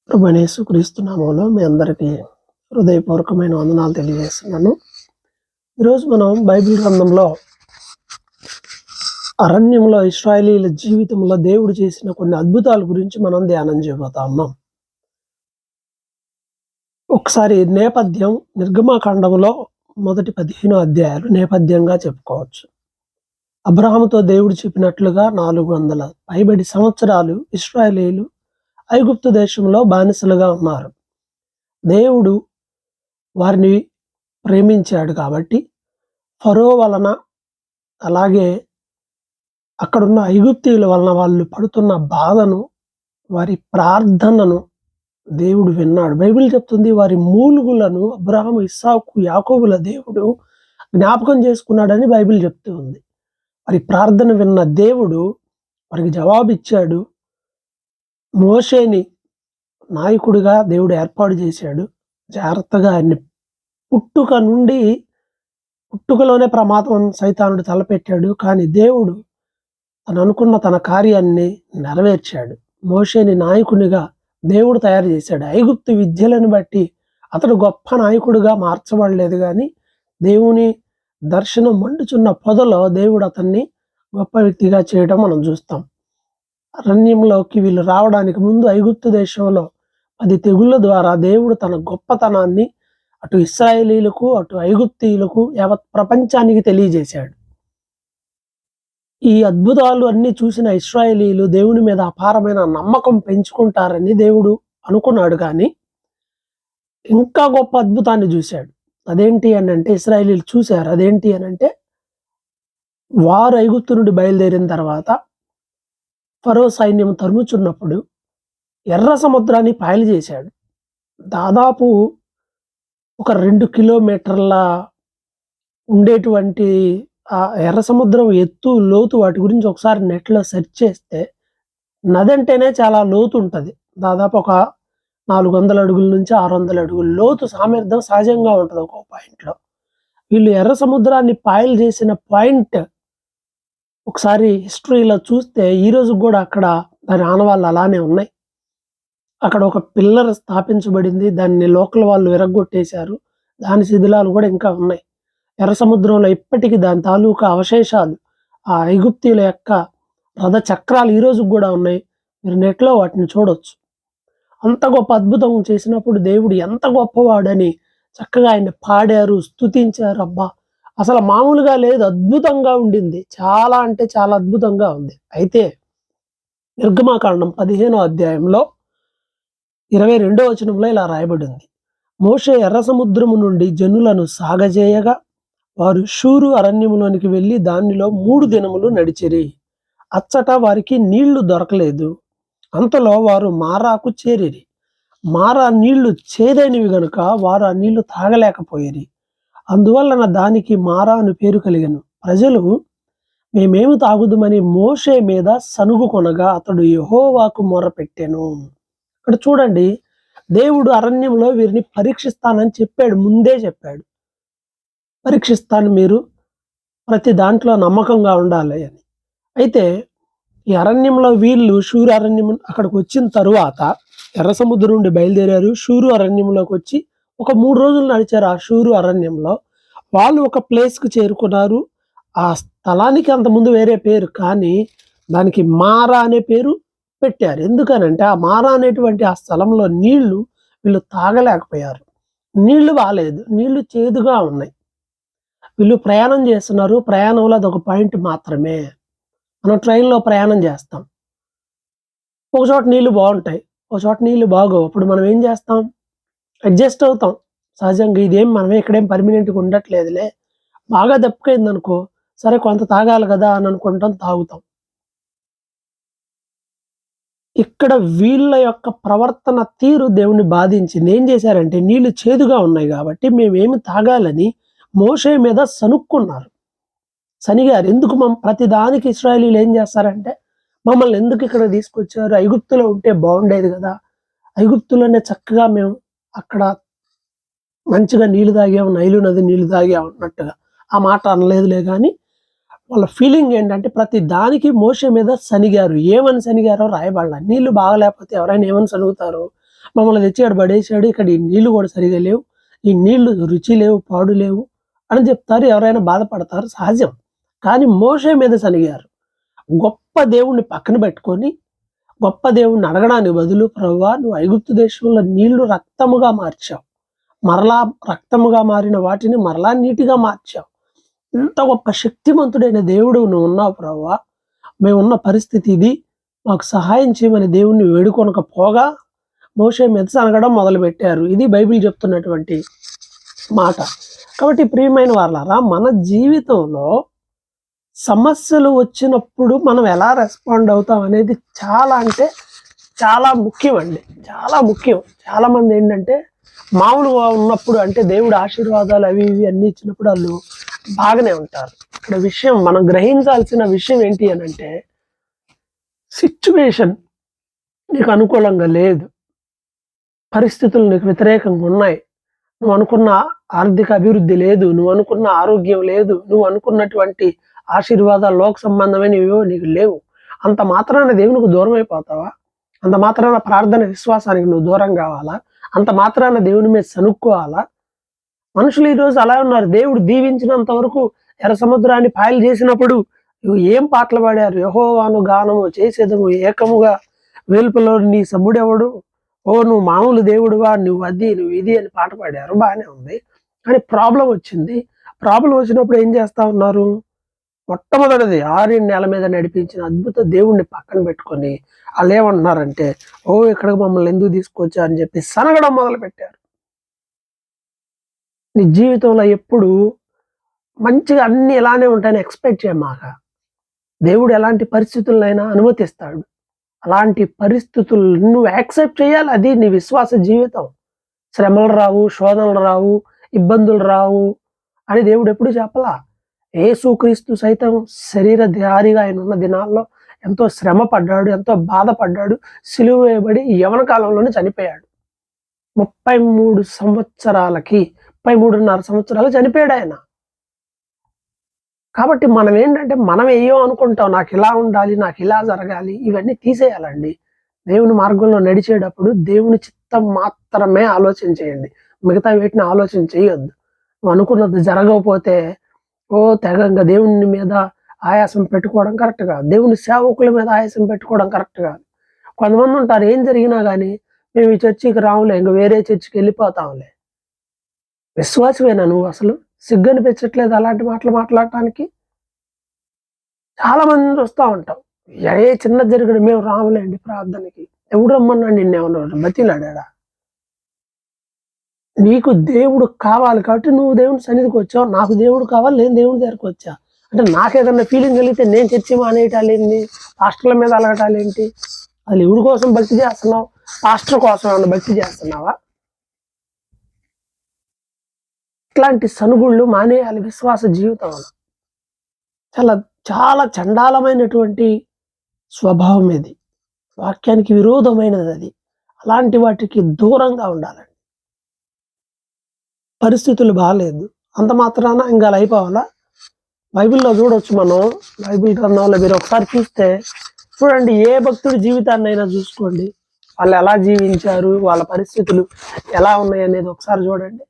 ప్రభువైన యేసుక్రీస్తు నామములో మీ అందరికీ హృదయపూర్వకమైన వందనాలు తెలియజేస్తున్నాను. ఈరోజు మనం బైబిల్ గ్రంథంలో అరణ్యంలో ఇశ్రాయేలీయుల జీవితంలో దేవుడు చేసిన కొన్ని అద్భుతాల గురించి మనం ధ్యానం చేయబోతా ఉన్నాం. ఒకసారి నేపథ్యం నిర్గమకాండంలో మొదటి 15 అధ్యాయాలు నేపథ్యంగా చెప్పుకోవచ్చు. అబ్రహాముతో దేవుడు చెప్పినట్లుగా 400 పైబడి సంవత్సరాలు ఇశ్రాయేలీయులు ఐగుప్తు దేశంలో బానిసలుగా ఉన్నారు. దేవుడు వారిని ప్రేమించాడు కాబట్టి ఫరో వలన, అలాగే అక్కడున్న ఐగుప్తీయుల వలన వాళ్ళు పడుతున్న బాధను, వారి ప్రార్థనను దేవుడు విన్నాడు. బైబిల్ చెప్తుంది వారి మూలుగులను అబ్రహాము, ఇస్సాకు, యాకోబుల దేవుడు జ్ఞాపకం చేసుకున్నాడని బైబిల్ చెప్తూ ఉంది. వారి ప్రార్థన విన్న దేవుడు వారికి జవాబిచ్చాడు. మోషేని నాయకుడిగా దేవుడు ఏర్పాటు చేశాడు. జాగ్రత్తగా ఆయన్ని పుట్టుకలోనే ప్రమాదం సైతానుడు తలపెట్టాడు. కానీ దేవుడు తను అనుకున్న తన కార్యాన్ని నెరవేర్చాడు. మోషేని నాయకునిగా దేవుడు తయారు చేశాడు. ఐగుప్తు విద్యలను బట్టి అతడు గొప్ప నాయకుడిగా మార్చబడలేదు, కానీ దేవుని దర్శనం మండుచున్న పొదలో దేవుడు అతన్ని గొప్ప వ్యక్తిగా చేయడం మనం చూస్తాం. అరణ్యంలోకి వీళ్ళు రావడానికి ముందు ఐగుప్తు దేశంలో 10 తెగుళ్ళ ద్వారా దేవుడు తన గొప్పతనాన్ని అటు ఇశ్రాయేలీయులకు, అటు ఐగుప్తీయులకు, యావత్ ప్రపంచానికి తెలియజేశాడు. ఈ అద్భుతాలు అన్ని చూసిన ఇశ్రాయేలీయులు దేవుని మీద అపారమైన నమ్మకం పెంచుకుంటారని దేవుడు అనుకున్నాడు. కానీ ఇంకా గొప్ప అద్భుతాన్ని చూశాడు. అదేంటి అని అంటే, ఇశ్రాయేలీయులు చూశారు. అదేంటి అని అంటే, వారు ఐగుప్తు నుండి బయలుదేరిన తర్వాత ఫరో సైన్యం తరుముచున్నప్పుడు ఎర్ర సముద్రాన్ని పాయలు చేశాడు. దాదాపు ఒక 2 కిలోమీటర్ల ఉండేటువంటి ఆ ఎర్ర సముద్రం ఎత్తు, లోతు వాటి గురించి ఒకసారి నెట్లో సెర్చ్ చేస్తే నది అంటేనే చాలా లోతు ఉంటుంది. దాదాపు ఒక 400 అడుగుల నుంచి 600 అడుగుల లోతు సామర్థ్యం సహజంగా ఉంటుంది ఒక పాయింట్లో. వీళ్ళు ఎర్ర సముద్రాన్ని పాయలు చేసిన పాయింట్ ఒకసారి హిస్టరీలో చూస్తే ఈ రోజు కూడా అక్కడ దాని ఆనవాళ్ళు అలానే ఉన్నాయి. అక్కడ ఒక పిల్లర్ స్థాపించబడింది. దాన్ని లోకల్ వాళ్ళు విరగ్గొట్టేశారు. దాని శిథిలాలు కూడా ఇంకా ఉన్నాయి. ఎర్ర సముద్రంలో ఇప్పటికీ దాని తాలూకా అవశేషాలు, ఆ ఐగుప్తీయుల యొక్క రథ చక్రాలు ఈ రోజు కూడా ఉన్నాయి. మీరు నెట్లో వాటిని చూడొచ్చు. అంత గొప్ప అద్భుతం చేసినప్పుడు దేవుడు ఎంత గొప్పవాడని చక్కగా ఆయన పాడారు, స్తుతించారు. అబ్బా, అసలు మామూలుగా లేదు, అద్భుతంగా ఉండింది. చాలా అంటే చాలా అద్భుతంగా ఉంది. అయితే నిర్గమకాండం 15వ అధ్యాయంలో 22వ వచనంలో ఇలా రాయబడింది. మోషే ఎర్ర సముద్రము నుండి జనులను సాగజేయగా వారు షూరు అరణ్యములోనికి వెళ్ళి దానిలో 3 దినములు నడిచిరి. అచ్చట వారికి నీళ్లు దొరకలేదు. అంతలో వారు మారాకు చేరిరి. మారా నీళ్లు చేదైనవి గనుక వారు ఆ నీళ్లు తాగలేకపోయిరి. అందువలన దానికి మారా అని పేరు కలిగెను. ప్రజలు మేమేమి తాగుదుమని మోషే మీద సనుగు కొనగా అతడు యెహోవాకు మొరపెట్టెను. ఇక్కడ చూడండి, దేవుడు అరణ్యంలో వీరిని పరీక్షిస్తానని చెప్పాడు, ముందే చెప్పాడు. పరీక్షిస్తాను, మీరు ప్రతి దాంట్లో నమ్మకంగా ఉండాలి అని. అయితే ఈ అరణ్యంలో వీళ్ళు షూరు అరణ్యం అక్కడికి వచ్చిన తరువాత ఎర్ర సముద్రం నుండి బయలుదేరారు. షూరు అరణ్యంలోకి వచ్చి ఒక 3 రోజులు నడిచారు. ఆ షూరు అరణ్యంలో వాళ్ళు ఒక ప్లేస్కి చేరుకున్నారు. ఆ స్థలానికి అంతకుముందు వేరే పేరు, కానీ దానికి మారా అనే పేరు పెట్టారు. ఎందుకనంటే ఆ మారా అనేటువంటి ఆ స్థలంలో నీళ్లు వీళ్ళు తాగలేకపోయారు. నీళ్లు బాలేదు, నీళ్లు చేదుగా ఉన్నాయి. వీళ్ళు ప్రయాణం చేస్తున్నారు. ప్రయాణంలో అదొక పాయింట్ మాత్రమే. మనం ట్రైన్లో ప్రయాణం చేస్తాం. ఒక చోట నీళ్లు బాగుంటాయి, ఒక చోట నీళ్లు బాగోవు. అప్పుడు మనం ఏం చేస్తాం? అడ్జస్ట్ అవుతాం సహజంగా. ఇదేం మనమే ఇక్కడేం పర్మినెంట్గా ఉండట్లేదులే, బాగా దెబ్బకైంది అనుకో, సరే కొంత తాగాలి కదా అని అనుకుంటాం, తాగుతాం. ఇక్కడ వీళ్ళ యొక్క ప్రవర్తన తీరు దేవుని బాధించింది. ఏం చేశారంటే, నీళ్లు చేదుగా ఉన్నాయి కాబట్టి మేమేమి తాగాలని మోషే మీద సనుక్కున్నారు, సనిగారు. ఎందుకు ప్రతి దానికి ఇశ్రాయేలీయులు ఏం చేస్తారంటే, మమ్మల్ని ఎందుకు ఇక్కడ తీసుకొచ్చారు, ఐగుప్తులో ఉంటే బాగుండేది కదా, ఐగుప్తులోనే చక్కగా మేము అక్కడ మంచిగా నీళ్లు తాగాము, నైలు నది నీళ్లు తాగాము అన్నట్టుగా ఆ మాట అనలేదులే. కానీ వాళ్ళ ఫీలింగ్ ఏంటంటే ప్రతి దానికి మోషే మీద సనిగారు. ఏమని సనిగారో రాయబడాల. నీళ్లు బాగలేకపోతే ఎవరైనా ఏమని సనుగుతారు? మమ్మల్ని తెచ్చి ఇక్కడ పడేసాడు, ఇక్కడ ఈ నీళ్లు కూడా సరిగా లేవు, ఈ నీళ్లు రుచి లేవు, పాడు లేవు అని చెప్తారు. ఎవరైనా బాధపడతారు, సహజం. కానీ మోషే మీద సనిగారు. గొప్ప దేవుణ్ణి పక్కన పెట్టుకొని, గొప్ప దేవుణ్ణి అడగడానికి బదులు, ప్రభువా నువ్వు ఐగుప్తు దేశంలో నీళ్లు రక్తముగా మార్చావు, మరలా రక్తముగా మారిన వాటిని మరలా నీటిగా మార్చావు, ఇంత గొప్ప శక్తిమంతుడైన దేవుడు నువ్వు ఉన్నావు ప్రభువా, మేమున్న పరిస్థితి ఇది, మాకు సహాయం చేయమని దేవుణ్ణి వేడుకొనకపోగా మోషే మీద సనగడం మొదలుపెట్టారు. ఇది బైబిల్ చెప్తున్నటువంటి మాట. కాబట్టి ప్రియమైన వాళ్ళారా, మన జీవితంలో సమస్యలు వచ్చినప్పుడు మనం ఎలా రెస్పాండ్ అవుతాం అనేది చాలా అంటే చాలా ముఖ్యం అండి, చాలా ముఖ్యం. చాలా మంది ఏంటంటే మామూలుగా ఉన్నప్పుడు, అంటే దేవుడు ఆశీర్వాదాలు అవి ఇవి అన్ని ఇచ్చినప్పుడు వాళ్ళు బాగానే ఉంటారు. ఇక్కడ విషయం, మనం గ్రహించాల్సిన విషయం ఏంటి అని అంటే, సిచ్యువేషన్ నీకు అనుకూలంగా లేదు, పరిస్థితులు నీకు వ్యతిరేకంగా ఉన్నాయి, నువ్వు అనుకున్న ఆర్థిక అభివృద్ధి లేదు, నువ్వు అనుకున్న ఆరోగ్యం లేదు, నువ్వు అనుకున్నటువంటి ఆశీర్వాదాలు లోక సంబంధమైనవి నీకు లేవు. అంత మాత్రాన దేవునికి దూరం అయిపోతావా? అంత మాత్రాన ప్రార్థన విశ్వాసానికి నువ్వు దూరం కావాలా? అంత మాత్రాన దేవుని మీద సనుక్కోవాలా? మనుషులు ఈరోజు అలా ఉన్నారు. దేవుడు దీవించినంత వరకు ఎర్ర సముద్రాన్ని పాయలు చేసినప్పుడు ఏం పాటలు పాడారు? యెహోవాను గానము చేసేదము ఏకముగా వేల్పులో నీ సముడెవడు, ఓ నువ్వు మామూలు దేవుడువా, నువ్వు అది నువ్వు ఇది అని పాట పాడారు, బాగానే ఉంది. కానీ ప్రాబ్లం వచ్చింది. ప్రాబ్లం వచ్చినప్పుడు ఏం చేస్తా ఉన్నారు? మొట్టమొదటిది 6 నెలల మీద నడిపించిన అద్భుత దేవుణ్ణి పక్కన పెట్టుకొని వాళ్ళు ఏమంటున్నారంటే, ఓ ఇక్కడికి మమ్మల్ని ఎందుకు తీసుకొచ్చా అని చెప్పి సనగడం మొదలు పెట్టారు. నీ జీవితంలో ఎప్పుడు మంచిగా అన్ని ఇలానే ఉంటాయని ఎక్స్పెక్ట్ చేయమాక. దేవుడు ఎలాంటి పరిస్థితులైనా అనుమతిస్తాడు. అలాంటి పరిస్థితులు నువ్వు యాక్సెప్ట్ చేయాలి. అది నీ విశ్వాస జీవితం. శ్రమలు రావు, శోధనలు రావు, ఇబ్బందులు రావు అని దేవుడు ఎప్పుడు చెప్పలా. యేసుక్రీస్తు సైతం శరీరధారిగా ఆయన ఉన్న దినాల్లో ఎంతో శ్రమ పడ్డాడు, ఎంతో బాధపడ్డాడు, సిలువ వేయబడి యవన కాలంలోనే చనిపోయాడు. 33 సంవత్సరాలకి 33.5 సంవత్సరాలు చనిపోయాడు ఆయన. కాబట్టి మనం ఏంటంటే, మనం ఏయో అనుకుంటాం, నాకు ఇలా ఉండాలి, నాకు ఇలా జరగాలి, ఇవన్నీ తీసేయాలండి. దేవుని మార్గంలో నడిచేటప్పుడు దేవుని చిత్తం మాత్రమే ఆలోచన చేయండి, మిగతా వీటిని ఆలోచన చేయొద్దు. నువ్వు అనుకున్నది జరగకపోతే తెగంగా దేవుని మీద ఆయాసం పెట్టుకోవడం కరెక్ట్ కాదు, దేవుని సేవకుల మీద ఆయాసం పెట్టుకోవడం కరెక్ట్ కాదు. కొంతమంది ఉంటారు, ఏం జరిగినా కానీ మేము ఈ చర్చికి రావులే, ఇంకా వేరే చర్చికి వెళ్ళిపోతాంలే. విశ్వాసమేనా నువ్వు? అసలు సిగ్గు అనిపించట్లేదు అలాంటి మాటలు మాట్లాడటానికి? చాలా మంది చూస్తూ ఉంటాం, ఏ చిన్న జరిగిన మేము రాములేండి ప్రార్థనకి. ఎవడు రమ్మన్నా నిన్నేమన్నా బతిలాడా? నీకు దేవుడు కావాలి కాబట్టి నువ్వు దేవుని సన్నిధికి వచ్చావు. నాకు దేవుడు కావాలి, నేను దేవుని దగ్గరికి వచ్చా. అంటే నాకేదన్నా ఫీలింగ్ కలిగితే నేను చర్చి మానేయటాలేంటి, పాస్టర్ల మీద అలగటాలేంటి? అది ఎవరి కోసం భక్తి చేస్తున్నావు? పాస్టర్ కోసం ఏమన్నా భక్తి చేస్తున్నావా? ఇట్లాంటి సనుగుళ్ళు మానేయాలి విశ్వాస జీవితంలో. చాలా చాలా చండాలమైనటువంటి స్వభావం ఇది, వాక్యానికి విరోధమైనది అది. అలాంటి వాటికి దూరంగా ఉండాలండి. పరిస్థితులు బాగాలేదు అంత మాత్రాన ఇంకా అలా అయిపోవాలా? బైబిల్లో చూడొచ్చు, మనం బైబిల్ గ్రంథంలో మీరు ఒకసారి చూస్తే చూడండి, ఏ భక్తుడి జీవితాన్ని అయినా చూసుకోండి, వాళ్ళు ఎలా జీవించారు, వాళ్ళ పరిస్థితులు ఎలా ఉన్నాయి అనేది ఒకసారి చూడండి.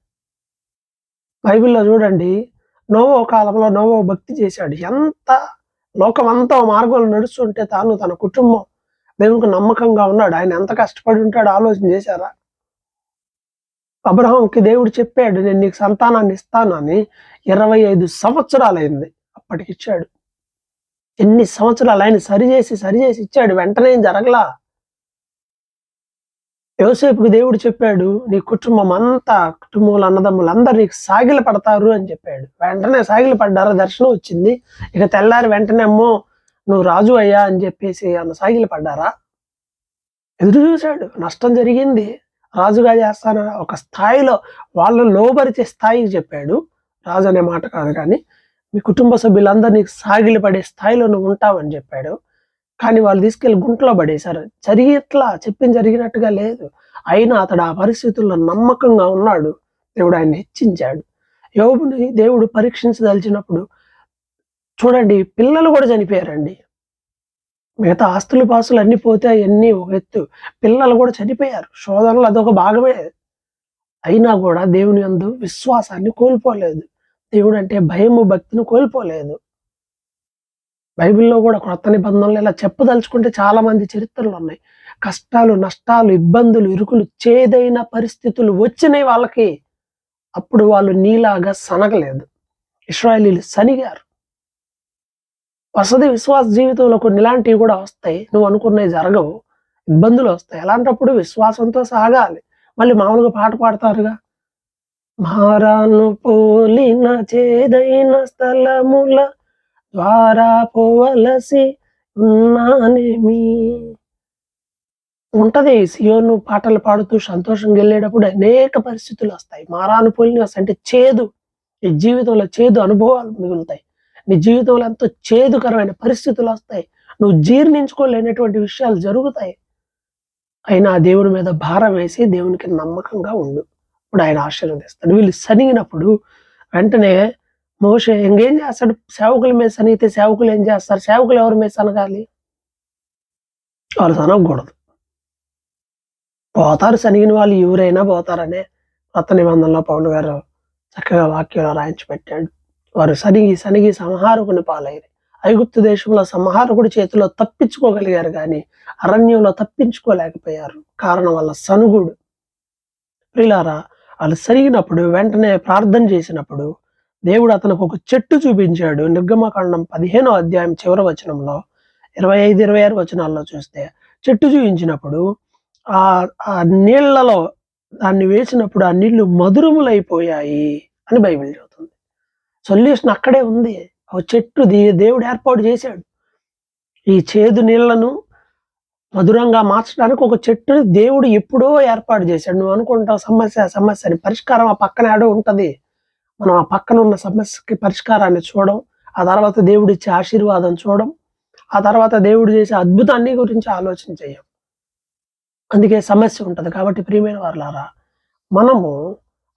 బైబిల్లో చూడండి, నోవో కాలంలో నోవో భక్తి చేశాడు. ఎంత లోకం అంతా మార్గంలో నడుస్తుంటే తాను తన కుటుంబం దేవునికి నమ్మకంగా ఉన్నాడు. ఆయన ఎంత కష్టపడి ఉంటాడు ఆలోచన చేశారా? అబ్రహాంకి దేవుడు చెప్పాడు, నేను నీకు సంతానాన్ని ఇస్తానని. 25 సంవత్సరాలైంది అప్పటికి ఇచ్చాడు. ఎన్ని సంవత్సరాలు ఆయన సరిచేసి ఇచ్చాడు, వెంటనే ఏం జరగలా. యోసేపుకి దేవుడు చెప్పాడు, నీ కుటుంబం అంతా, కుటుంబంలో అన్నదమ్ములు అందరు నీకు సాగిల పడతారు అని చెప్పాడు. వెంటనే సాగిల పడ్డారా? దర్శనం వచ్చింది. ఇక తెల్లారి వెంటనే అమ్మో నువ్వు రాజు అయ్యా అని చెప్పేసి అన్న సాగిల పడ్డారా? ఎదురు చూశాడు, నష్టం జరిగింది, రాజుగా చేస్తాను ఒక స్థాయిలో వాళ్ళని లోబరిచే స్థాయికి చెప్పాడు. రాజు అనే మాట కాదు కానీ, మీ కుటుంబ సభ్యులందరూ నీకు సాగిలి పడే స్థాయిలో నువ్వు ఉంటావని చెప్పాడు. కానీ వాళ్ళు తీసుకెళ్లి గుంటలో పడేశారు. ఇట్లా జరిగినట్టుగా లేదు. అయినా అతడు ఆ పరిస్థితుల్లో నమ్మకంగా ఉన్నాడు. దేవుడు ఆయన్ని హెచ్చించాడు. యోబుని దేవుడు పరీక్షించదలిచినప్పుడు చూడండి, పిల్లలు కూడా చనిపోయారండి. మిగతా ఆస్తులు పాస్తులు అన్నీ పోతే అయన్నీ ఒక ఎత్తు. పిల్లలు కూడా చనిపోయారు. శోధనలో అదొక భాగమే. అయినా కూడా దేవుని యందు విశ్వాసాన్ని కోల్పోలేదు. దేవుడంటే భయము, భక్తిని కోల్పోలేదు. బైబిల్‌లో కూడా క్రొత్త నిబంధనలో ఇలా చెప్పదలుచుకుంటే చాలా మంది చరిత్రలున్నాయి. కష్టాలు, నష్టాలు, ఇబ్బందులు, ఇరుకులు, చేదైన పరిస్థితులు వచ్చినయి వాళ్ళకి. అప్పుడు వాళ్ళు నీలాగా సనగలేదు. ఇశ్రాయేలీయులు సనిగారు. వస్తది విశ్వాస జీవితంలో కొన్ని ఇలాంటివి కూడా వస్తాయి. నువ్వు అనుకున్నయి జరగవు. ఇబ్బందులొస్తాయి. అలాంటప్పుడు విశ్వాసంతో సాగాలి. మళ్ళీ మామూలుగా పాట పాడతారుగా. మారాను పోలిన చేదైన స్థలముల ద్వారా పోవలసి ఉన్నానేమి. ఉంటది. సియోను పాటలు పాడుతూ సంతోషంగా ఎళ్ళేటప్పుడు అనేక పరిస్థితులొస్తాయి. మారాను పోలిన అంటే చేదు. నీ జీవితంలో చేదు అనుభవాలు మిగులుతాయి. నీ జీవితంలో ఎంతో చేదుకరమైన పరిస్థితులొస్తాయి. నువ్వు జీర్ణించుకోలేనటువంటి విషయాలు జరుగుతాయి. అయినా దేవుని మీద భారం వేసి దేవునికి నమ్మకంగా ఉండు. అప్పుడు ఆయన ఆశీర్వదిస్తాడు. వీళ్ళు సనిగినప్పుడు వెంటనే మోషే ఇంకేం చేస్తాడు? సేవకుల మీద సనిగితే సేవకులు ఏం చేస్తారు? సేవకులు ఎవరి మీద సనగాలి? వాళ్ళు సనగకూడదు. పోతారు, సనిగిన వాళ్ళు ఎవరైనా పోతారనే కొత్త నిబంధనలో పౌలు గారు చక్కగా వాక్యంలో రాయించి పెట్టాడు. వారు సనిగి సంహారకుని పాలైరి. ఐగుప్తు దేశంలో సంహారకుడి చేతిలో తప్పించుకోగలిగారు కానీ అరణ్యంలో తప్పించుకోలేకపోయారు. కారణం వల్ల సనుగుడు. ప్రియులారా, వాళ్ళు సరిగినప్పుడు వెంటనే ప్రార్థన చేసినప్పుడు దేవుడు అతనికి ఒక చెట్టు చూపించాడు. నిర్గమకాండం 15వ అధ్యాయం చివరి వచనంలో 25, 26 వచనాల్లో చూస్తే చెట్టు చూపించినప్పుడు ఆ నీళ్లలో దాన్ని వేసినప్పుడు ఆ నీళ్లు మధురములైపోయాయి అని బైబిల్ చెబుతుంది. సొల్యూషన్ అక్కడే ఉంది. ఆ చెట్టు దేవుడు ఏర్పాటు చేశాడు. ఈ చేదు నీళ్లను మధురంగా మార్చడానికి ఒక చెట్టుని దేవుడు ఎప్పుడో ఏర్పాటు చేశాడు. నువ్వు అనుకుంటావు సమస్యని పరిష్కారం ఆ పక్కన ఏడో ఉంటది. మనం ఆ పక్కన ఉన్న సమస్యకి పరిష్కారాన్ని చూడం. ఆ తర్వాత దేవుడు ఇచ్చే ఆశీర్వాదం చూడం. ఆ తర్వాత దేవుడు చేసే అద్భుతాన్ని గురించి ఆలోచన చేయం. అందుకే సమస్య ఉంటది. కాబట్టి ప్రియమైన వారలారా, మనము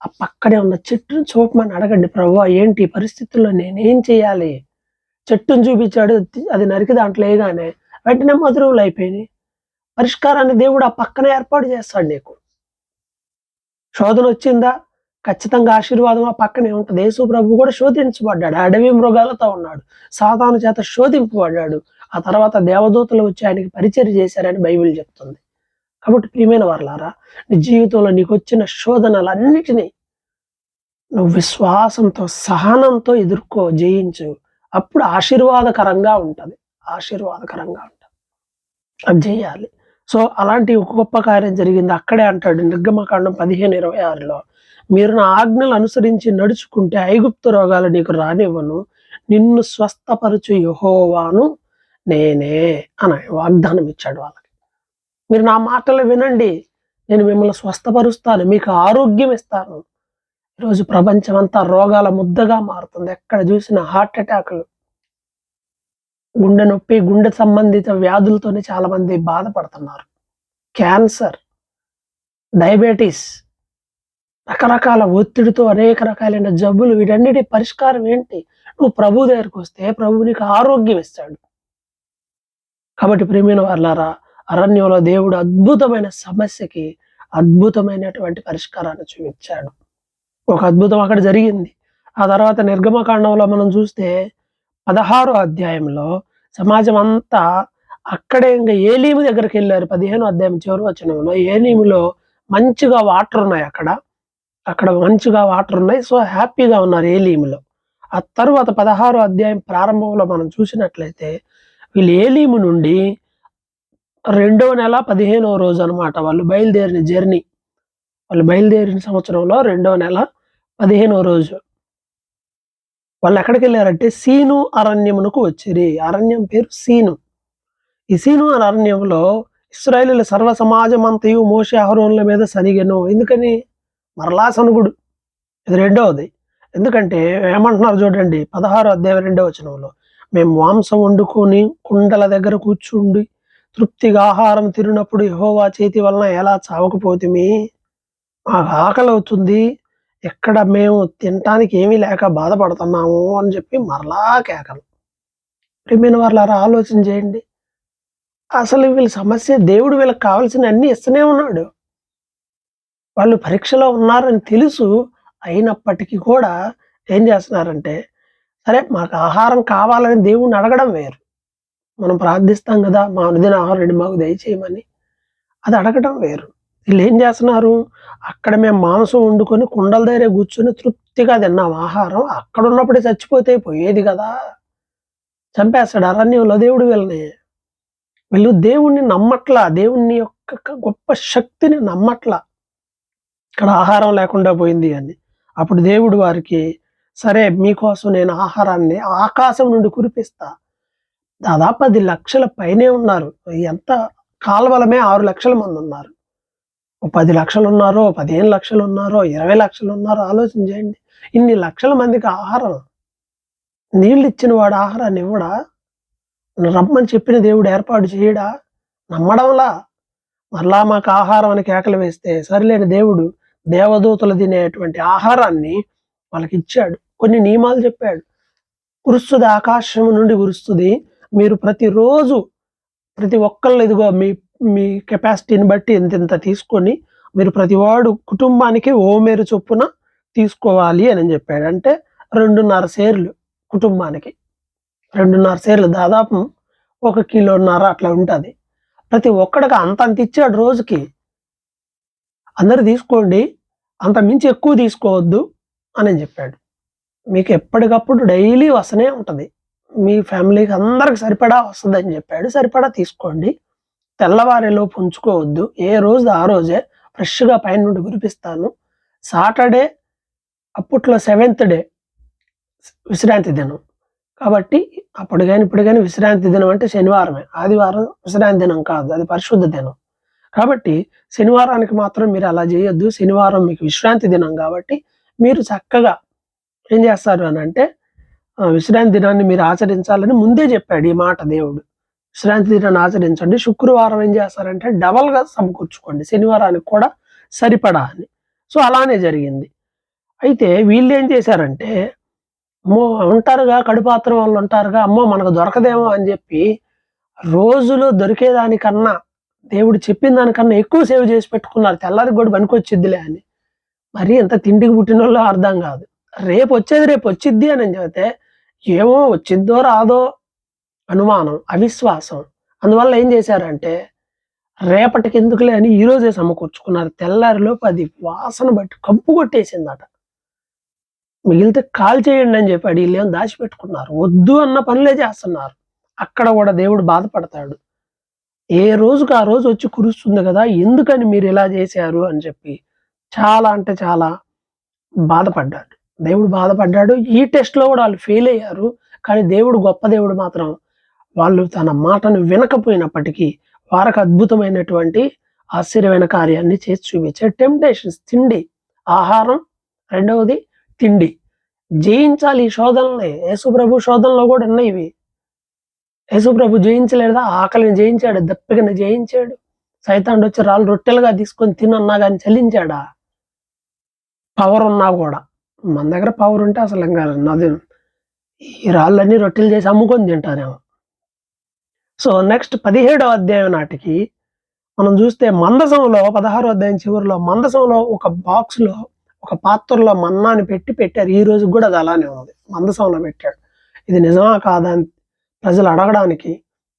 ఆ పక్కనే ఉన్న చెట్టుని చూపమని అడగండి. ప్రభువా, ఏంటి పరిస్థితుల్లో నేనేం చేయాలి? చెట్టుని చూపించాడు, అది నరికి దాంట్లో వేయగానే వెంటనే మధురములు అయిపోయినాయి. పరిష్కారాన్ని దేవుడు ఆ పక్కనే ఏర్పాటు చేస్తాడు నీకు. శోధన వచ్చిందా? ఖచ్చితంగా ఆశీర్వాదం ఆ పక్కనే ఉంటది. యేసు ప్రభు కూడా శోధించబడ్డాడు. అడవి మృగాలతో ఉన్నాడు. సాతాను చేత శోధింపబడ్డాడు. ఆ తర్వాత దేవదూతలు వచ్చి ఆయనకి పరిచర్య చేశారని బైబిల్ చెప్తుంది. కాబట్టి ప్రియమైన వారలారా, నీ జీవితంలో నీకు వచ్చిన శోధనలన్నిటినీ నువ్వు విశ్వాసంతో, సహనంతో ఎదుర్కో, జయించు. అప్పుడు ఆశీర్వాదకరంగా ఉంటది. ఆశీర్వాదకరంగా ఉంటది. అది చేయాలి. సో అలాంటి ఒక గొప్ప కార్యం జరిగింది. అక్కడే అంటాడు నిర్గమకాండం 15:26లో, మీరు నా ఆజ్ఞలు అనుసరించి నడుచుకుంటే ఐగుప్తు రోగాలు నీకు రానివ్వను, నిన్ను స్వస్థపరచు యెహోవాను నేనే అని వాగ్దానం ఇచ్చాడు వాళ్ళకి. మీరు నా మాటలు వినండి, నేను మిమ్మల్ని స్వస్థపరుస్తాను, మీకు ఆరోగ్యం ఇస్తాను. ఈరోజు ప్రపంచం అంతా రోగాల ముద్దగా మారుతుంది. ఎక్కడ చూసినా హార్ట్ అటాకులు, గుండె నొప్పి, గుండె సంబంధిత వ్యాధులతోనే చాలా మంది బాధపడుతున్నారు. క్యాన్సర్, డయాబెటీస్, రకరకాల ఒత్తిడితో అనేక రకాలైన జబ్బులు. వీటన్నిటి పరిష్కారం ఏంటి? నువ్వు ప్రభు దగ్గరికి వస్తే ప్రభు నీకు ఆరోగ్యం ఇస్తాడు. కాబట్టి ప్రియమైన వారలారా, అరణ్యంలో దేవుడు అద్భుతమైన సమస్యకి అద్భుతమైనటువంటి పరిష్కారాన్ని చూపించాడు. ఒక అద్భుతం అక్కడ జరిగింది. ఆ తర్వాత నిర్గమకాండంలో మనం చూస్తే 16వ అధ్యాయంలో సమాజం అంతా అక్కడే ఇంకా ఏలీము దగ్గరికి వెళ్ళారు. 15వ అధ్యాయం చివరి వచనంలో ఏలీములో మంచిగా వాటర్ ఉన్నాయి. అక్కడ మంచిగా వాటర్ ఉన్నాయి. సో హ్యాపీగా ఉన్నారు ఏలీములో. ఆ తర్వాత 16వ అధ్యాయం ప్రారంభంలో మనం చూసినట్లయితే వీళ్ళు ఏలీము నుండి 2వ నెల 15వ రోజు అనమాట వాళ్ళు బయలుదేరిన జర్నీ. వాళ్ళు బయలుదేరిన సంవత్సరంలో 2వ నెల 15వ రోజు వాళ్ళు ఎక్కడికి వెళ్ళారంటే సీను అరణ్యమునకు వచ్చిరి. అరణ్యం పేరు సీను. ఈ సీను అరణ్యంలో ఇశ్రాయేలీయుల సర్వ సమాజం అంతయు మోషే అహరోనుల మీద సనిగెను. ఎందుకని? మరలా సనుగుడు. ఇది రెండవది. ఎందుకంటే ఏమంటున్నారు చూడండి, 16వ అధ్యాయం 2వ వచనంలో, మేము మాంసం వండుకొని కుండల దగ్గర కూర్చుండి తృప్తిగా ఆహారం తిరిగినప్పుడు యెహోవా చేతి వలన ఎలా చావకపోతిమి? మాకు ఆకలి అవుతుంది, ఎక్కడ మేము తినటానికి ఏమీ లేక బాధపడుతున్నాము అని చెప్పి మరలా కేకలు. ప్రియమైన వారలారా, ఆలోచన చేయండి. అసలు వీళ్ళ సమస్య దేవుడు వీళ్ళకి కావాల్సిన అన్ని ఇస్తూనే ఉన్నాడు. వాళ్ళు పరీక్షలో ఉన్నారని తెలుసు. అయినప్పటికీ కూడా ఏం చేస్తున్నారంటే, సరే మాకు ఆహారం కావాలని దేవుడిని అడగడం వేరు. మనం ప్రార్థిస్తాం గదా! మా అనుదిన ఆహారాన్ని మాకు దయచేయమని. అది అడగడం వేరు. వీళ్ళేం చేస్తున్నారు, అక్కడ మేము మాంసం వండుకొని కుండల దగ్గరే కూర్చొని తృప్తిగా తిన్నాం ఆహారం. అక్కడున్నప్పుడే చచ్చిపోతే పోయేది గదా! చంపేస్తాడు అరణ్యంలో దేవుడు వీళ్ళని. వీళ్ళు దేవుడిని నమ్మట్లా. దేవుని యొక్క గొప్ప శక్తిని నమ్మట్లా. ఇక్కడ ఆహారం లేకుండా పోయింది అని. అప్పుడు దేవుడు వారికి, సరే మీకోసం నేను ఆహారాన్ని ఆకాశం నుండి కురిపిస్తా. దాదాపు 10 లక్షల పైనే ఉన్నారు. ఎంత కాల్వలమే 6 లక్షల మంది ఉన్నారు. 10 లక్షలు ఉన్నారో, 15 లక్షలు ఉన్నారో, 20 లక్షలు ఉన్నారో ఆలోచన చేయండి. ఇన్ని లక్షల మందికి ఆహారం. నీళ్ళు ఇచ్చిన వాడు ఆహారాన్ని ఇవ్వడా? రమ్మని చెప్పిన దేవుడు ఏర్పాటు చేయడా? నమ్మడంలా. మరలా మాకు ఆహారం అని కేకలు వేస్తే సరిలేని దేవుడు దేవదూతలు తినేటువంటి ఆహారాన్ని వాళ్ళకిచ్చాడు. కొన్ని నియమాలు చెప్పాడు. కురుస్తుంది, ఆకాశం నుండి కురుస్తుంది. మీరు ప్రతిరోజు ప్రతి ఒక్కళ్ళు ఇదిగో మీ మీ కెపాసిటీని బట్టి ఇంతింత తీసుకొని మీరు ప్రతివాడు కుటుంబానికి ఓమేరు చొప్పున తీసుకోవాలి అని చెప్పాడు. అంటే 2.5 సేర్లు కుటుంబానికి. 2.5 సేర్లు దాదాపు 1.5 కిలోన్నర అట్లా ఉంటుంది. ప్రతి ఒక్కడికి అంతంత ఇచ్చాడు రోజుకి. అందరు తీసుకోండి, అంత మించి ఎక్కువ తీసుకోవద్దు అని చెప్పాడు. మీకు ఎప్పటికప్పుడు డైలీ వస్తూనే ఉంటుంది. మీ ఫ్యామిలీకి అందరికి సరిపడా వస్తుందని చెప్పాడు. సరిపడా తీసుకోండి, తెల్లవారేలోపు ఉంచుకోవద్దు. ఏ రోజు ఆ రోజే ఫ్రెష్గా పైన నుండి కురిపిస్తాను. సాటర్డే అప్పట్లో 7th డే విశ్రాంతి దినం కాబట్టి అప్పుడు కానీ ఇప్పుడు కానీ విశ్రాంతి దినం అంటే శనివారమే. ఆదివారం విశ్రాంతి దినం కాదు, అది పరిశుద్ధ దినం. కాబట్టి శనివారానికి మాత్రం మీరు అలా చేయొద్దు. శనివారం మీకు విశ్రాంతి దినం కాబట్టి మీరు చక్కగా ఏం చేస్తారు అని అంటే విశ్రాంతి దినాన్ని మీరు ఆచరించాలని ముందే చెప్పాడు ఈ మాట దేవుడు. విశ్రాంతి దినాన్ని ఆచరించండి. శుక్రవారం ఏం చేస్తారంటే డబల్గా సమకూర్చుకోండి, శనివారానికి కూడా సరిపడా అని. సో అలానే జరిగింది. అయితే వీళ్ళు ఏం చేశారంటే, అమ్మో ఉంటారుగా, కడుపాత్రం వాళ్ళు ఉంటారుగా, అమ్మో మనకు దొరకదేమో అని చెప్పి రోజులో దొరికేదానికన్నా దేవుడు చెప్పిన దానికన్నా ఎక్కువ సేవ్ చేసి పెట్టుకున్నారు. తెల్లారికి కూడా పనికొచ్చిద్దిలే అని. మరి ఎంత తిండికి పుట్టిన వాళ్ళు అర్థం కాదు. రేపు వచ్చిద్ది అని చెబితే ఏమో వచ్చిద్దో రాదో అనుమానం, అవిశ్వాసం. అందువల్ల ఏం చేశారంటే రేపటికి ఎందుకులే అని ఈ రోజే సమకూర్చుకున్నారు. తెల్లారిలోపు అది వాసన బట్టి కంపు కొట్టేసిందట. మిగిలితే కాల్ చేయండి అని చెప్పాడు. వీళ్ళేం దాచిపెట్టుకున్నారు, వద్దు అన్న పనులే చేస్తున్నారు. అక్కడ కూడా దేవుడు బాధపడతాడు. ఏ రోజుకు ఆ రోజు వచ్చి కురుస్తుంది కదా, ఎందుకని మీరు ఇలా చేశారు అని చెప్పి చాలా అంటే చాలా బాధపడ్డాడు. దేవుడు బాధపడ్డాడు. ఈ టెస్ట్లో కూడా వాళ్ళు ఫెయిల్ అయ్యారు. కానీ దేవుడు గొప్ప దేవుడు మాత్రం వాళ్ళు తన మాటను వినకపోయినప్పటికీ వారికి అద్భుతమైనటువంటి ఆశ్చర్యమైన కార్యాన్ని చేసి చూపించాడు. టెంప్టేషన్స్, తిండి, ఆహారం, రెండవది తిండి. జయించాలి ఈ శోధనల్ని. యేసుప్రభు శోధనలో కూడా ఉన్నాయి ఇవి. యేసుప్రభు జయించలేదా? ఆకలిని జయించాడు, దప్పికని జయించాడు. సైతానుడు వచ్చి రాళ్ళు రొట్టెలుగా తీసుకొని తినన్నా కానీ చలించాడా? పవర్ ఉన్నా కూడా. మన దగ్గర పవర్ ఉంటే అసలు ఇంకా నది ఈ రాళ్ళన్నీ రొట్టెలు చేసి అమ్ముకొని తింటారేమో. సో నెక్స్ట్ 17వ అధ్యాయం నాటికి మనం చూస్తే మందసంలో 16వ అధ్యాయం చివరిలో మందసంలో ఒక బాక్స్లో ఒక పాత్రలో మన్నాని పెట్టారు. ఈ రోజు కూడా అది అలానే ఉంది. మందసంలో పెట్టాడు. ఇది నిజమా కాదా అని ప్రజలు అడగడానికి,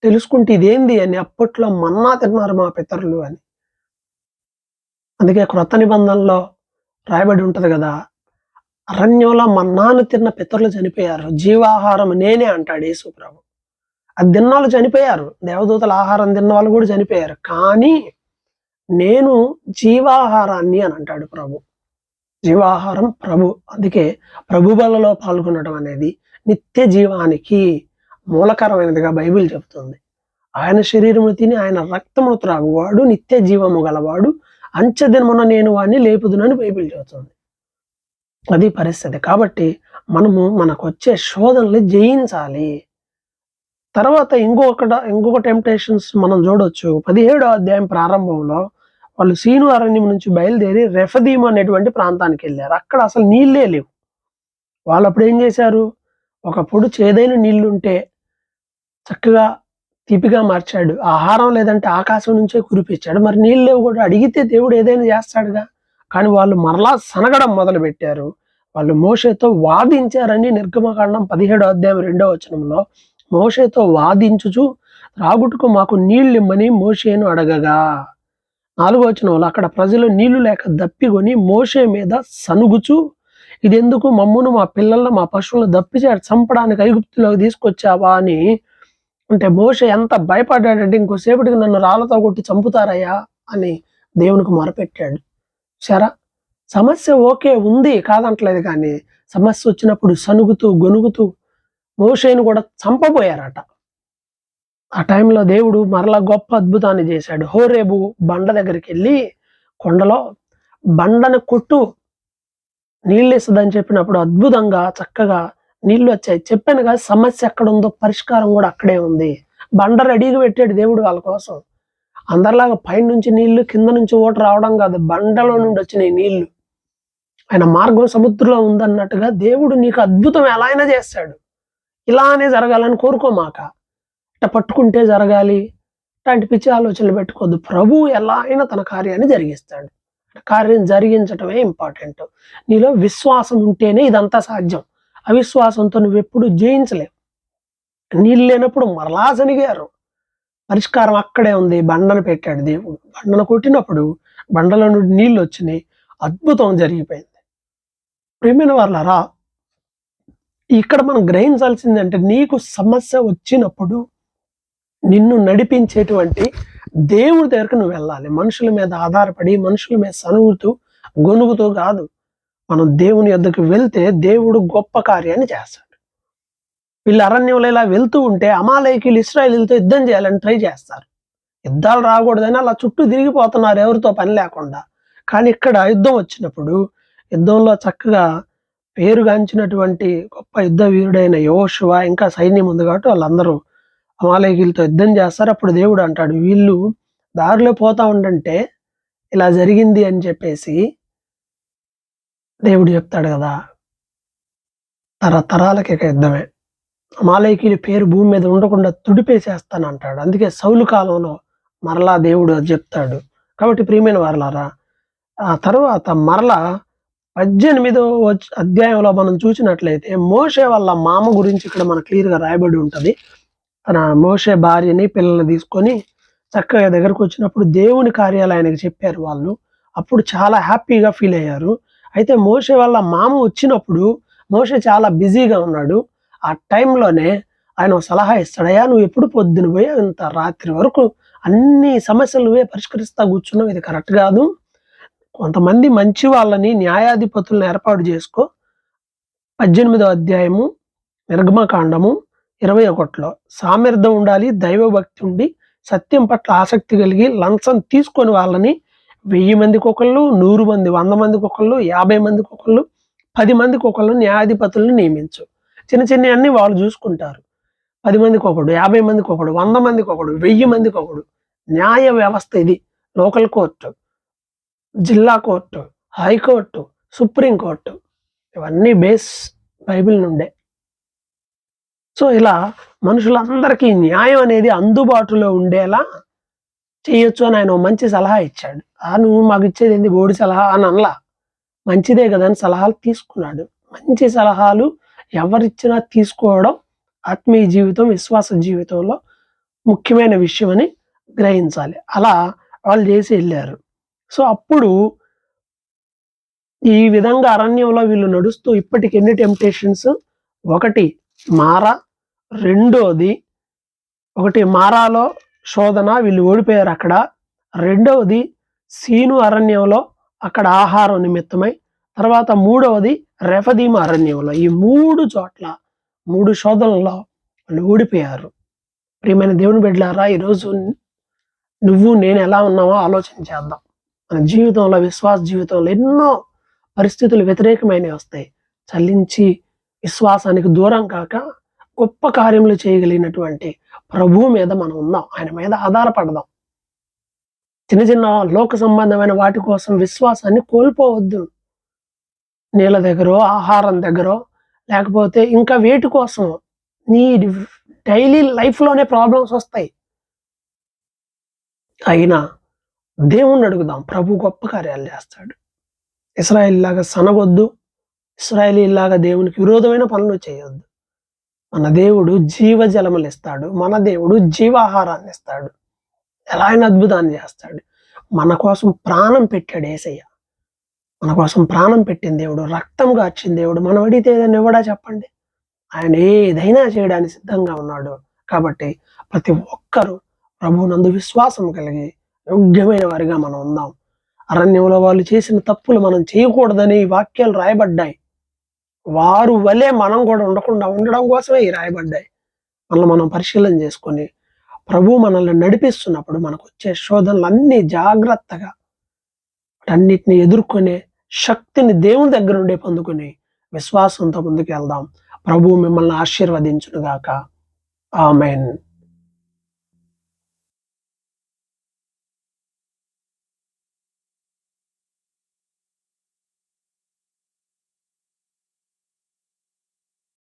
తెలుసుకుంటే ఇదేంది అని. అప్పట్లో మన్నా తిన్నారు మా పితరులు అని. అందుకే క్రొత్త నిబంధనలో రాయబడి ఉంటది కదా, అరణ్యంలో మన్నాను తిన్న పితరులు చనిపోయారు, జీవాహారం నేనే అంటాడు యేసుప్రభు. అది తిన్నాళ్ళు చనిపోయారు, దేవదూతల ఆహారం తిన్న వాళ్ళు కూడా చనిపోయారు. కానీ నేను జీవాహారాన్ని అని అంటాడు ప్రభు. జీవాహారం ప్రభు. అందుకే ప్రభు బలలో పాల్గొనడం అనేది నిత్య జీవానికి మూలకరమైనదిగా బైబిల్ చెబుతుంది. ఆయన శరీరమును తిని ఆయన రక్తమును త్రాగువాడు నిత్య జీవము గలవాడు, అంచెదినమున నేను వాడిని లేపుదునని బైబిల్ చెబుతుంది. అది పరిస్థితి. కాబట్టి మనము మనకు వచ్చే శోధనలు జయించాలి. తర్వాత ఇంకొక టెంప్టేషన్స్ మనం చూడొచ్చు. 17వ అధ్యాయం ప్రారంభంలో వాళ్ళు సీను అరణ్యం నుంచి బయలుదేరి రెఫదీము అనేటువంటి ప్రాంతానికి వెళ్ళారు. అక్కడ అసలు నీళ్ళే లేవు. వాళ్ళు అప్పుడు ఏం చేశారు, ఒకప్పుడు చేదైన నీళ్లుంటే చక్కగా తీపిగా మార్చాడు. ఆహారం లేదంటే ఆకాశం నుంచే కురిపించాడు. మరి నీళ్ళు లేవు కూడా, అడిగితే దేవుడు ఏదైనా చేస్తాడుగా. కానీ వాళ్ళు మరలా సనగడం మొదలుపెట్టారు. వాళ్ళు మోషేతో వాదించారని నిర్గమకాండం 17వ అధ్యాయం 2వ వచనంలో మోషేతో వాదించుచు త్రాగుటకు మాకు నీళ్ళిమ్మని మోషేను అడగగా, 4వ వచనంలో అక్కడ ప్రజలు నీళ్లు లేక దప్పికొని మోషే మీద సనుగుచు, ఇదెందుకు మమ్మును మా పిల్లలను మా పశువులను దప్పిచాడు చంపడానికి ఐగుప్తులోకి తీసుకొచ్చావా అని. అంటే మోషే ఎంత భయపడ్డాడంటే, ఇంకోసేపటికి నన్ను రాళ్ళతో కొట్టి చంపుతారయ్యా అని దేవునికి మొరపెట్టాడు. సరా, సమస్య ఓకే ఉంది కాదంటలేదు, కానీ సమస్య వచ్చినప్పుడు సనుగుతూ గొనుగుతూ మోషేను కూడా చంపబోయారట. ఆ టైంలో దేవుడు మరలా గొప్ప అద్భుతాన్ని చేశాడు. హోరేబు బండ దగ్గరికి వెళ్ళి కొండలో బండను కొట్టు నీళ్ళు ఇస్తుందని చెప్పినప్పుడు అద్భుతంగా చక్కగా నీళ్లు వచ్చాయి. చెప్పాను కదా, సమస్య ఎక్కడ ఉందో పరిష్కారం కూడా అక్కడే ఉంది. బండ రెడీగా పెట్టాడు దేవుడు వాళ్ళ కోసం. అందరిలాగా పైన నుంచి నీళ్లు, కింద నుంచి ఓట రావడం కాదు, బండలో నుండి వచ్చినాయి నీళ్లు. ఆయన మార్గం సముద్రంలో ఉందన్నట్టుగా దేవుడు నీకు అద్భుతం ఎలా అయినా చేస్తాడు. ఇలానే జరగాలని కోరుకోమాక. ఇట్లా పట్టుకుంటే జరగాలి ఇట్లాంటి పిచ్చి ఆలోచనలు పెట్టుకోవద్దు. ప్రభు ఎలా అయినా తన కార్యాన్ని జరిగిస్తాడు. కార్యం జరిగించటమే ఇంపార్టెంట్. నీలో విశ్వాసం ఉంటేనే ఇదంతా సాధ్యం. అవిశ్వాసంతో నువ్వు ఎప్పుడు జయించలేవు. నీళ్ళు లేనప్పుడు మరలా సనిగారు. పరిష్కారం అక్కడే ఉంది. బండను పెట్టాడు దేవుడు. బండను కొట్టినప్పుడు బండలో నుండి నీళ్ళు వచ్చినాయి. అద్భుతం జరిగిపోయింది. ప్రియమైన వాళ్ళారా, ఇక్కడ మనం గ్రహించాల్సిందంటే, నీకు సమస్య వచ్చినప్పుడు నిన్ను నడిపించేటువంటి దేవుడి దగ్గరకు నువ్వు వెళ్ళాలి. మనుషుల మీద ఆధారపడి, మనుషుల మీద సనుగుతూ గొనుగుతూ కాదు. మనం దేవుని యొద్దకు వెళ్తే దేవుడు గొప్ప కార్యాన్ని చేస్తాడు. వీళ్ళు అరణ్యంలో ఇలా వెళ్తూ ఉంటే అమాలేకీయులు ఇశ్రాయేలీయులతో యుద్ధం చేయాలని ట్రై చేస్తారు. యుద్ధాలు రాకూడదని అలా చుట్టూ తిరిగిపోతున్నారు ఎవరితో పని లేకుండా. కానీ ఇక్కడ యుద్ధం వచ్చినప్పుడు యుద్ధంలో చక్కగా పేరుగాంచినటువంటి గొప్ప యుద్ధ వీరుడైన యోషువ ఇంకా సైన్యం ఉంది కాబట్టి వాళ్ళందరూ అమాలేకీయులతో యుద్ధం చేస్తారు. అప్పుడు దేవుడు అంటాడు, వీళ్ళు దారిలో పోతా ఉండంటే ఇలా జరిగింది అని చెప్పేసి దేవుడు చెప్తాడు కదా. తరతరాలకి యుద్ధమే. అమాలేకీయుల పేరు భూమి మీద ఉండకుండా తుడిపేసేస్తాను అంటాడు. అందుకే సౌలు కాలంలో మరలా దేవుడు చెప్తాడు. కాబట్టి ప్రియమైన వారలారా, ఆ తర్వాత మరలా 18వ అధ్యాయంలో మనం చూసినట్లయితే మోషే వాళ్ళ మామ గురించి ఇక్కడ మన క్లియర్గా రాయబడి ఉంటుంది. తన మోషే భార్యని పిల్లల్ని తీసుకొని చక్కగా దగ్గరకు వచ్చినప్పుడు దేవుని కార్యాలు ఆయనకు చెప్పారు వాళ్ళు. అప్పుడు చాలా హ్యాపీగా ఫీల్ అయ్యారు. అయితే మోషే వాళ్ళ మామ వచ్చినప్పుడు మోషే చాలా బిజీగా ఉన్నాడు. ఆ టైంలోనే ఆయన సలహా ఇస్తాడయ్యా, నువ్వు ఎప్పుడు పొద్దున పోయి ఇంత రాత్రి వరకు అన్ని సమస్యలు నువ్వే పరిష్కరిస్తా కూర్చున్నావు, ఇది కరెక్ట్ కాదు. కొంతమంది మంచి వాళ్ళని న్యాయాధిపతులను ఏర్పాటు చేసుకో. 18వ అధ్యాయము నిర్గమకాండము 21లో సామర్థ్యం ఉండాలి, దైవభక్తి ఉండి సత్యం పట్ల ఆసక్తి కలిగి లంచం తీసుకొని వాళ్ళని 1000 మందికి ఒకళ్ళు, 100 మంది, 100 మందికి ఒకళ్ళు, 50 మందికి ఒకళ్ళు, 10 మందికి ఒకళ్ళు న్యాయాధిపతులను నియమించు. చిన్న చిన్న అన్ని వాళ్ళు చూసుకుంటారు. 10 మందికి ఒకడు, 50 మందికి ఒకడు, 100 మందికి ఒకడు, 1000 మందికి ఒకడు. న్యాయ వ్యవస్థ ఇది. లోకల్ కోర్టు, జిల్లా కోర్టు, హైకోర్టు, సుప్రీం కోర్టు, ఇవన్నీ బేస్ బైబిల్ నుండే. సో ఇలా మనుషులందరికీ న్యాయం అనేది అందుబాటులో ఉండేలా చేయొచ్చు అని ఆయన మంచి సలహా ఇచ్చాడు. నువ్వు మాకు ఇచ్చేది ఏంది బోడి సలహా అని అనలా. మంచిదే కదా అని సలహాలు తీసుకున్నాడు. మంచి సలహాలు ఎవరిచ్చినా తీసుకోవడం ఆత్మీయ జీవితం, విశ్వాస జీవితంలో ముఖ్యమైన విషయం అని గ్రహించాలి. అలా వాళ్ళు చేసి వెళ్ళారు. సో అప్పుడు ఈ విధంగా అరణ్యంలో వీళ్ళు నడుస్తూ ఇప్పటికి ఎన్ని టెంప్టేషన్స్. ఒకటి మారా, రెండోది మారాలో శోధన, వీళ్ళు ఓడిపోయారు అక్కడ. రెండవది సీను అరణ్యంలో అక్కడ ఆహారం నిమిత్తమై. తర్వాత మూడవది రెఫదీమ అరణ్యంలో. ఈ 3 చోట్ల 3 శోధనల్లో వాళ్ళు ఓడిపోయారు. ప్రియమైన దేవుని బిడ్డలారా, ఈరోజు నువ్వు నేను ఎలా ఉన్నావో ఆలోచన చేద్దాం. మన జీవితంలో, విశ్వాస జీవితంలో ఎన్నో పరిస్థితులు వ్యతిరేకమైనవి వస్తాయి. చలించి విశ్వాసానికి దూరం కాక గొప్ప కార్యములు చేయగలిగినటువంటి ప్రభువు మీద మనం ఉందాం. ఆయన మీద ఆధారపడదాం. చిన్న చిన్న లోక సంబంధమైన వాటి కోసం విశ్వాసాన్ని కోల్పోవద్దు. నీళ్ళ దగ్గర, ఆహారం దగ్గర, లేకపోతే ఇంకా వేటి కోసం నీ డైలీ లైఫ్లోనే ప్రాబ్లమ్స్ వస్తాయి. అయినా దేవుణ్ణి అడుగుదాం, ప్రభు గొప్ప కార్యాలు చేస్తాడు. ఇశ్రాయేలీలాగా సనగొద్దు, ఇశ్రాయేలీలాగా దేవునికి విరోధమైన పనులు చేయొద్దు. మన దేవుడు జీవజలములు ఇస్తాడు, మన దేవుడు జీవాహారాన్ని ఇస్తాడు, ఎలా అయినా అద్భుతాన్ని చేస్తాడు. మన కోసం ప్రాణం పెట్టాడు యేసయ్య. మన కోసం ప్రాణం పెట్టిన దేవుడు, రక్తం కార్చిన దేవుడు. మనం అడిగితే ఏదైనా ఇవ్వడా చెప్పండి? ఆయన ఏదైనా చేయడానికి సిద్ధంగా ఉన్నాడు. కాబట్టి ప్రతి ఒక్కరూ ప్రభువునందు విశ్వాసం కలిగి యోగ్యమైన వారిగా మనం ఉందాం. అరణ్యంలో వాళ్ళు చేసిన తప్పులు మనం చేయకూడదని ఈ వాక్యాలు రాయబడ్డాయి. వారు వలె మనం కూడా ఉండకుండా ఉండడం కోసమే ఈ రాయబడ్డాయి. మనల్ని మనం పరిశీలన చేసుకొని ప్రభువు మనల్ని నడిపిస్తున్నప్పుడు మనకు వచ్చే శోధనలన్నీ జాగ్రత్తగా అన్నిటిని ఎదుర్కొనే శక్తిని దేవుని దగ్గర నుండి పొందుకొని విశ్వాసంతో ముందుకు వెళ్దాం. ప్రభువు మిమ్మల్ని ఆశీర్వదించునుగాక. ఆమేన్.